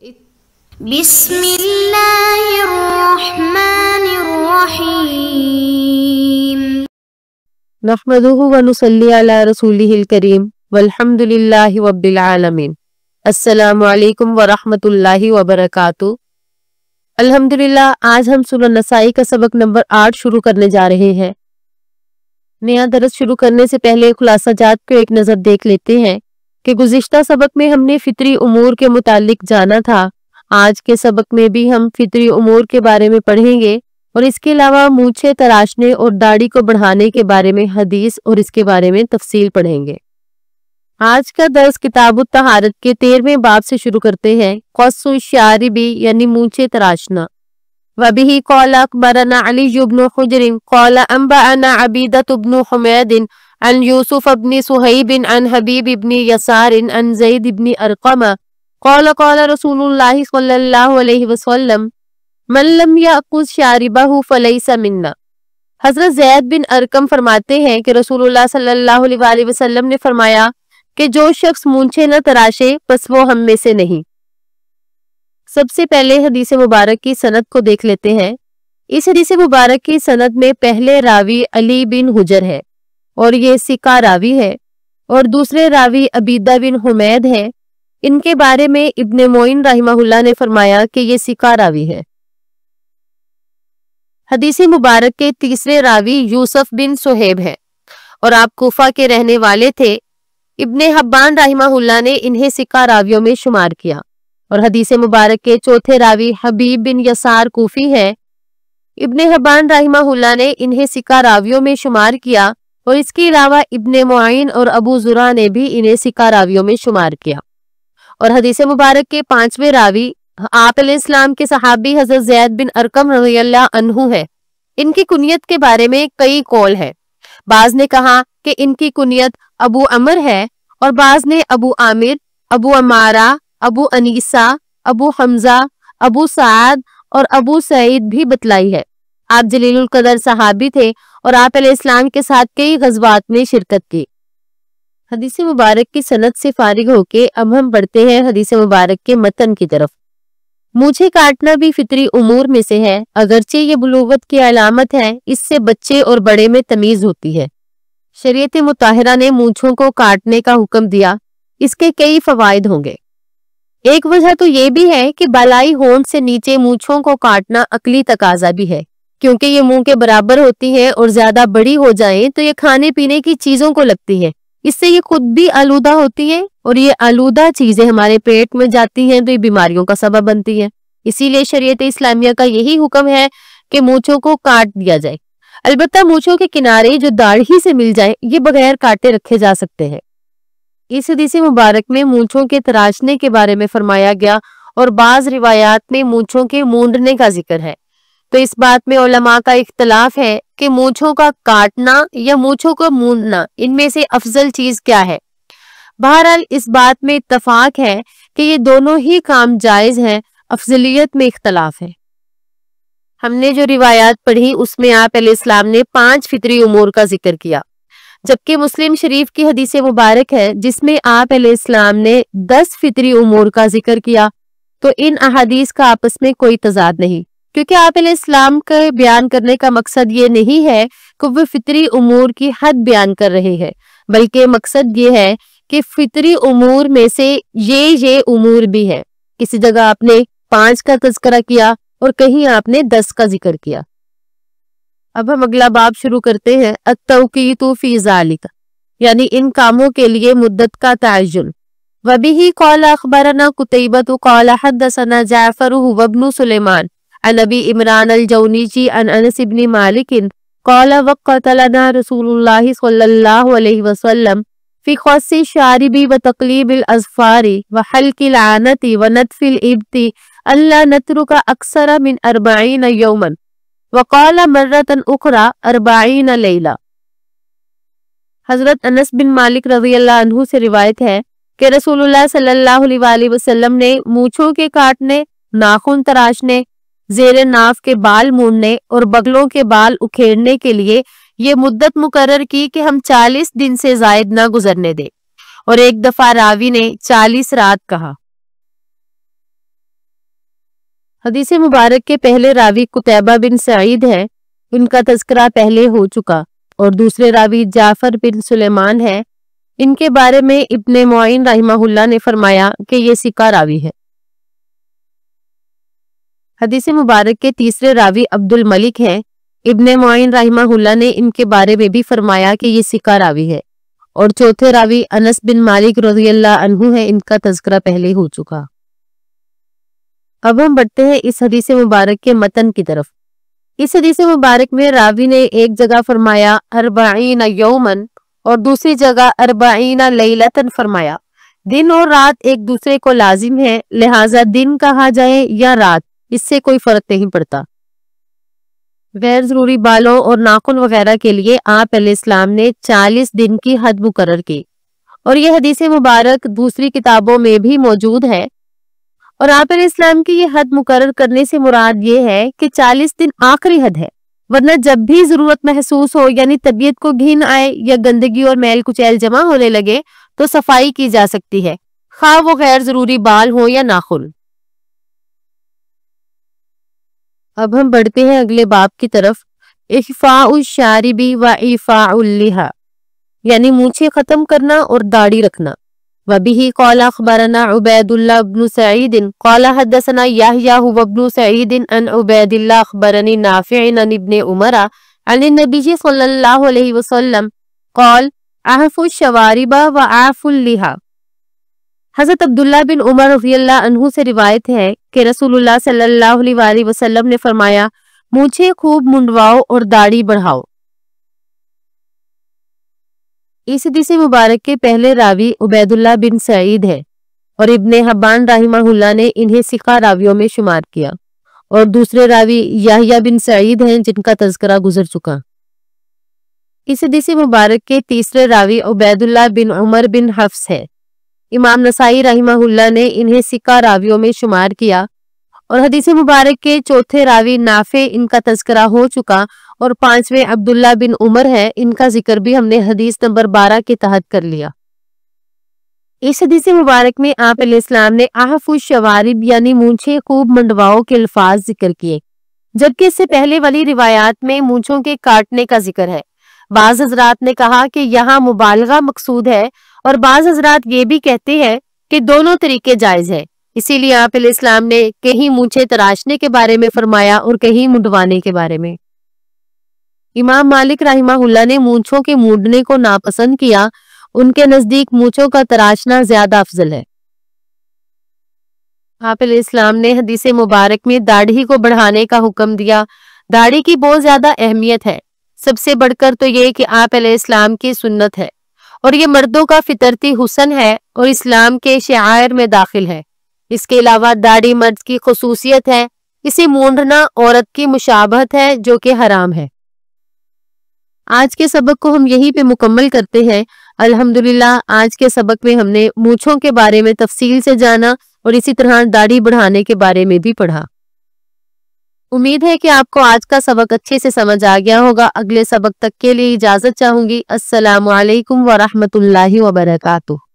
بسم اللہ الرحمن الرحیم نحمدہ ونصلی علی رسولہ الکریم والحمد للہ رب العالمین۔ السلام علیکم ورحمۃ اللہ وبرکاتہ۔ الحمدللہ آج ہم سورہ نسائی کا سبق نمبر 8 شروع کرنے جا رہے ہیں۔ نیا درس شروع کرنے سے پہلے خلاصہ جات کو ایک نظر دیکھ لیتے ہیں کہ گزشتہ سبق میں ہم نے فطری امور کے متعلق جانا تھا۔ آج کے سبق میں بھی ہم فطری امور کے بارے میں پڑھیں گے اور اس کے علاوہ مونچھیں تراشنے اور داڑھی کو بڑھانے کے بارے میں حدیث اور اس کے بارے میں تفصیل پڑھیں گے۔ آج کا درس کتاب الطہارت کے 13ویں باب سے شروع کرتے ہیں۔ قص الشارب یعنی مونچھیں تراشنا۔ وبه قال اخبرنا علي بن حجر قال انبأنا عبيدة بن حميد عن يوسف بن صهيب عن حبيب بن يسار عن زيد بن أرقم قال قال رسول الله صلى الله عليه وسلم من لم يأخذ شاربه فليس منا۔ حضرت زید بن ارقم فرماتے ہیں کہ رسول اللہ صلی اللہ علیہ وسلم نے فرمایا کہ جو شخص مونچھیں نہ تراشے پس وہ ہم میں سے نہیں۔ سب سے پہلے حدیث مبارک کی سند کو دیکھ لیتے ہیں۔ اس حدیث مبارک کی سند میں پہلے راوی علی بن حجر ہے اور یہ ثقہ راوی ہے، اور دوسرے راوی عبیدہ بن حمید ہے۔ ان کے بارے میں ابن معین رحمہ اللہ نے فرمایا کہ یہ ثقہ راوی ہے۔ حدیث مبارک کے تیسرے راوی یوسف بن صہیب ہے اور آپ کوفہ کے رہنے والے تھے۔ ابن حبان رحمہ اللہ نے انہیں ثقہ راویوں میں شمار کیا، اور حدیث مبارک کے چوتھے راوی حبیب بن یسار کوفی ہے۔ ابن حبان رحمہ اللہ نے انہیں ثقہ راویوں میں شمار کیا، اور اس کے علاوہ ابن معین اور ابو زرع نے بھی انہیں ثقہ راویوں میں شمار کیا۔ اور حدیث مبارک کے 5ویں راوی آپ علیہ السلام کے صحابی حضرت زید بن ارقم رضی اللہ عنہ ہے۔ ان کی کنیت کے بارے میں کئی قول ہے۔ بعض نے کہا کہ ان کی کنیت ابو عمر ہے، اور بعض نے ابو عامر، ابو عمارہ، ابو انیسہ، ابو حمزہ، ابو سعد اور ابو سعید بھی بتلائی ہے۔ آپ جلیل القدر صحابی تھے اور آپ علیہ السلام کے ساتھ کئی غزوات میں شرکت کی۔ حدیث مبارک کی سند سے فارغ ہو کے اب ہم بڑھتے ہیں حدیث مبارک کے متن کی طرف۔ مونچھیں کاٹنا بھی فطری امور میں سے ہے، اگرچہ یہ بلوغت کی علامت ہے، اس سے بچے اور بڑے میں تمیز ہوتی ہے۔ شریعت مطہرہ نے مونچھوں کو کاٹنے کا حکم دیا، اس کے کئی فوائد ہوں گے۔ ایک وجہ تو یہ بھی ہے کہ بالائی ہونٹ سے نیچے مونچھوں کو کاٹنا عقلی تقاضا بھی ہے، کیونکہ یہ منہ کے برابر ہوتی ہیں اور زیادہ بڑی ہو جائیں تو یہ کھانے پینے کی چیزوں کو لگتی ہیں، اس سے یہ خود بھی آلودہ ہوتی ہیں، اور یہ آلودہ چیزیں ہمارے پیٹ میں جاتی ہیں تو یہ بیماریوں کا سبب بنتی ہیں۔ اسی لیے شریعت اسلامیہ کا یہی حکم ہے کہ مونچھوں کو کاٹ دیا جائے۔ البتہ مونچھوں کے کنارے جو داڑھی سے مل جائیں یہ بغیر کاٹے رکھے جا سکتے ہیں۔ اس حدیث مبارک میں مونچھوں کے تراشنے کے بارے میں فرمایا گیا، اور بعض روایات میں مونچھوں کے مونڈنے کا ذکر ہے۔ تو اس بات میں علماء کا اختلاف ہے کہ مونچھوں کا کاٹنا یا مونچھوں کو مونڈنا، ان میں سے افضل چیز کیا ہے۔ بہرحال اس بات میں اتفاق ہے کہ یہ دونوں ہی کام جائز ہیں، افضلیت میں اختلاف ہے۔ ہم نے جو روایات پڑھی اس میں آپ علیہ السلام نے 5 فطری امور کا ذکر کیا، جبکہ مسلم شریف کی حدیث مبارک ہے جس میں آپ علیہ السلام نے 10 فطری امور کا ذکر کیا۔ تو ان احادیث کا آپس میں کوئی تضاد نہیں، کیونکہ آپ علیہ السلام کا بیان کرنے کا مقصد یہ نہیں ہے کہ وہ فطری امور کی حد بیان کر رہے ہیں، بلکہ مقصد یہ ہے کہ فطری امور میں سے یہ امور بھی ہے۔ کسی جگہ آپ نے 5 کا تذکرہ کیا اور کہیں آپ نے 10 کا ذکر کیا۔ اب ہم اگلا باب شروع کرتے ہیں۔ التوقیت فی ذالک یعنی ان کاموں کے لیے مدت کا تعین۔ وبہ قال اخبرنا قتیبۃ قال حدثنا جعفر وابن سلیمان عن ابی عمران الجونیجی عن انس بن مالک قال وقت لنا رسول اللہ صلی اللہ علیہ وسلم فی قص الشارب وتقلیب الاظفار وحلق العانۃ ونتف الابط الا نترک اکثر من 40 یوما وقال مرۃ اخرى 40 لیلہ۔ حضرت انس بن مالک رضی اللہ عنہ سے روایت ہے کہ رسول اللہ صلی اللہ علیہ وسلم نے مونچھوں کے کاٹنے، ناخن تراشنے، زیر ناف کے بال مونڈنے اور بغلوں کے بال اکھیڑنے کے لیے یہ مدت مقرر کی کہ ہم 40 دن سے زائد نہ گزرنے دیں، اور ایک دفعہ راوی نے 40 رات کہا۔ حدیث مبارک کے پہلے راوی قتیبہ بن سعید ہے، ان کا تذکرہ پہلے ہو چکا، اور دوسرے راوی جعفر بن سلیمان ہے، ان کے بارے میں ابن معین رحمہ اللہ نے فرمایا کہ یہ ثقہ راوی ہے۔ حدیث مبارک کے تیسرے راوی عبد الملک ہیں، ابن معین رحمہ اللہ نے ان کے بارے میں بھی فرمایا کہ یہ ثقہ راوی ہے، اور چوتھے راوی انس بن مالک رضی اللہ عنہ ہے، ان کا تذکرہ پہلے ہو چکا۔ اب ہم بڑھتے ہیں اس حدیث مبارک کے متن کی طرف۔ اس حدیث مبارک میں راوی نے ایک جگہ فرمایا 40 یومن اور دوسری جگہ 40 لیلتن فرمایا۔ دن اور رات ایک دوسرے کو لازم ہے، لہٰذا دن کہا جائے یا رات اس سے کوئی فرق نہیں پڑتا۔ غیر ضروری بالوں اور ناخن وغیرہ کے لیے آپ علیہ السلام نے 40 دن کی حد مقرر کی، اور یہ حدیث مبارک دوسری کتابوں میں بھی موجود ہے، اور آپ علیہ السلام کی یہ حد مقرر کرنے سے مراد یہ ہے کہ 40 دن آخری حد ہے، ورنہ جب بھی ضرورت محسوس ہو، یعنی طبیعت کو گھن آئے یا گندگی اور میل کچیل جمع ہونے لگے تو صفائی کی جا سکتی ہے، خواہ وہ غیر ضروری بال ہوں یا ناخن۔ اب ہم بڑھتے ہیں اگلے باب کی طرف، احفاء الشارب و ایفاء اللحى، یعنی مونچھیں ختم کرنا اور داڑھی رکھنا۔ وبه قال اخبرنا عبید اللہ بن سعید قال حدثنا یحییٰ هو ابن سعید عن عبید اللہ اخبرنی نافع عن ابن عمر عن النبی صلی اللہ علیہ وسلم قال اعفوا الشوارب و اعفوا اللحى۔ حضرت عبداللہ بن عمر رضی اللہ عنہ سے روایت ہے کہ رسول اللہ صلی اللہ علیہ وآلہ وسلم نے فرمایا، مونچھیں خوب منڈواؤ اور داڑھی بڑھاؤ۔ اس حدیث مبارک کے پہلے راوی عبید اللہ بن سعید ہے، اور ابن حبان رحمہ اللہ نے انہیں ثقہ راویوں میں شمار کیا، اور دوسرے راوی یحییٰ بن سعید ہیں جن کا تذکرہ گزر چکا۔ اس حدیث مبارک کے تیسرے راوی عبید اللہ بن عمر بن حفص ہے، امام نسائی رحمہ اللہ نے انہیں ثقہ راویوں میں شمار کیا، اور حدیث مبارک کے چوتھے راوی نافع ان کا تذکرہ ہو چکا، اور پانچویں عبداللہ بن عمر ہے، ان کا ذکر بھی ہم نے حدیث نمبر 12 کے تحت کر لیا۔ اس حدیث مبارک میں آپ علیہ السلام نے اعفوا الشوارب یعنی مونچھیں خوب منڈواؤ کے الفاظ ذکر کیے، جبکہ اس سے پہلے والی روایات میں مونچھوں کے کاٹنے کا ذکر ہے۔ بعض حضرات نے کہا کہ یہاں مبالغہ مقصود ہے، اور بعض حضرات یہ بھی کہتے ہیں کہ دونوں طریقے جائز ہیں، اسی لیے آپ علیہ السلام نے کہیں مونچھیں تراشنے کے بارے میں فرمایا اور کہیں منڈوانے کے بارے میں۔ امام مالک رحمہ اللہ نے مونچھوں کے مونڈنے کو ناپسند کیا، ان کے نزدیک مونچھوں کا تراشنا زیادہ افضل ہے۔ آپ علیہ السلام نے حدیث مبارک میں داڑھی کو بڑھانے کا حکم دیا۔ داڑھی کی بہت زیادہ اہمیت ہے، سب سے بڑھ کر تو یہ کہ آپ علیہ السلام کی سنت ہے، اور یہ مردوں کا فطرتی حسن ہے اور اسلام کے شعائر میں داخل ہے۔ اس کے علاوہ داڑھی مرد کی خصوصیت ہے، اسے مونڈنا عورت کی مشابہت ہے جو کہ حرام ہے۔ آج کے سبق کو ہم یہیں پہ مکمل کرتے ہیں۔ الحمدللہ آج کے سبق میں ہم نے مونچھوں کے بارے میں تفصیل سے جانا، اور اسی طرح داڑھی بڑھانے کے بارے میں بھی پڑھا۔ امید ہے کہ آپ کو آج کا سبق اچھے سے سمجھ آ گیا ہوگا۔ اگلے سبق تک کے لیے اجازت چاہوں گی۔ السلام علیکم ورحمۃ اللہ وبرکاتہ۔